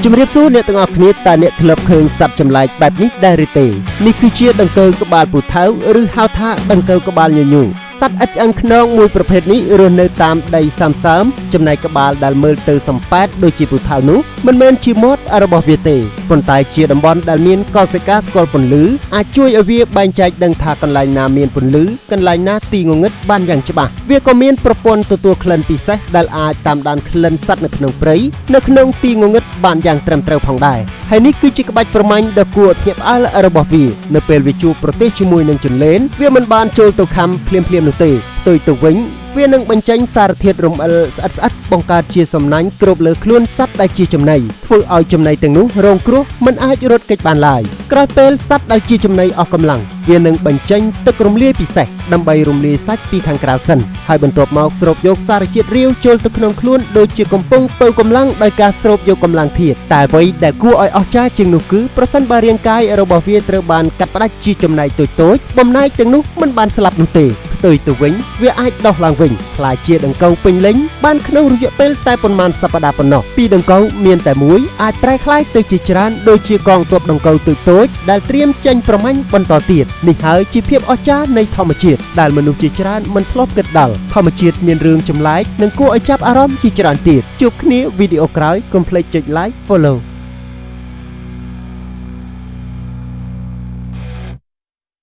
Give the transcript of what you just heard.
ជំរាបសួរអ្នកទាំងអស់គ្នាតើអ្នកធ្លាប់ឃើញសត្វចម្លែកបែបនេះដែរឬទេនេះគឺជាដង្កូវក្បាលពូថៅឬហៅថាដង្កូវក្បាលញញូសត្វឥតឆ្អឹងខ្នងមួយប្រភេទនេះរស់នៅតាមដីសើមៗចំណែកក្បាលដែលមើលទៅសំប៉ែតដូចជាពូថៅនោះមិនមែនជាមាត់របស់វាទេប៉ុន្តែជាតំបន់ដែលមានកោសិកាស្គាល់ពន្លឺអាចជួយឲ្យវាបែងចែកដឹងថាកន្លែងណាមានពន្លឺកន្លែងណាទីងងឹតបានយ៉ាងច្បាស់វាក៏មានប្រព័ន្ធទទួលក្លិនពិសេសដែលអាចតាមដានក្លិនសត្វនៅក្នុងព្រៃនៅក្នុងទីងងឹតបានយ៉ាងត្រឹមត្រូវផងដែរហើយនេះគឺជាក្បាច់ប្រមាញ់ដ៏គួរឲ្យភ្ញាក់ផ្អើលរបស់វានៅពេលវាជួបប្រទេសជាមួយនឹងជន្លេនវាមិនបានចូលទៅខំភ្លាមនោះទេផ្ទុយទៅវិញវានឹងបញ្ចេញសារធាតុរំអិលស្អិតបង្កើតជាសំណាញ់គ្របលើខ្លួនសត្វដែលជាចំណីធ្វើឲ្យចំណីទាំងនោះរងគ្រោះមិនអាចរត់គេចបានឡើយក្រោយពេលសត្វដែលជាចំណីអស់កម្លាំងវានឹងបញ្ចេញទឹករំលាយពិសេសដើម្បីរំលាយសាច់ពីខាងក្រៅសិនហើយបន្ទាប់មកស្រូបយកសារជាតិរាវចូលទៅក្នុងខ្លួនដូចជាកំពុងពៅកម្លាំងដោយការស្រូបយកកម្លាំងធាតុតែអ្វីដែលគួរឲ្យអស្ចារ្យជាងនោះគឺប្រសិនបើរាងកាយរបស់វាត្រូវបានកាត់ផ្តាច់ជាចំណែកតូចបំណែកទាំងនោះមិនបានស្លាប់នោះទេផ្ទុយទៅវិញវាអាចដោះឡើងវិញក្លាយជាដង្កូវពេញលេញបានក្នុងរយៈពេលតែប៉ុន្មានសប្តាហ៍ប៉ុណ្ណោះពីដង្កូវមានតែមួយអាចប្រែក្លាយទៅជាច្រើនដូចជាកងទ័ពដង្កូវតូចដែលត្រៀមចេញប្រមាញ់បន្តទៀតនេះហើយជាភាពអស្ចារ្យនៃធម្មជាតិដែលមនុស្សជាច្រើនមិនធ្លាប់គិតដល់ធម្មជាតិមានរឿងចម្លែកនិងគួរឲ្យចាប់អារម្មណ៍ជាច្រើនទៀតជួបគ្នាវីដេអូក្រោយកុំភ្លេចចុច like follow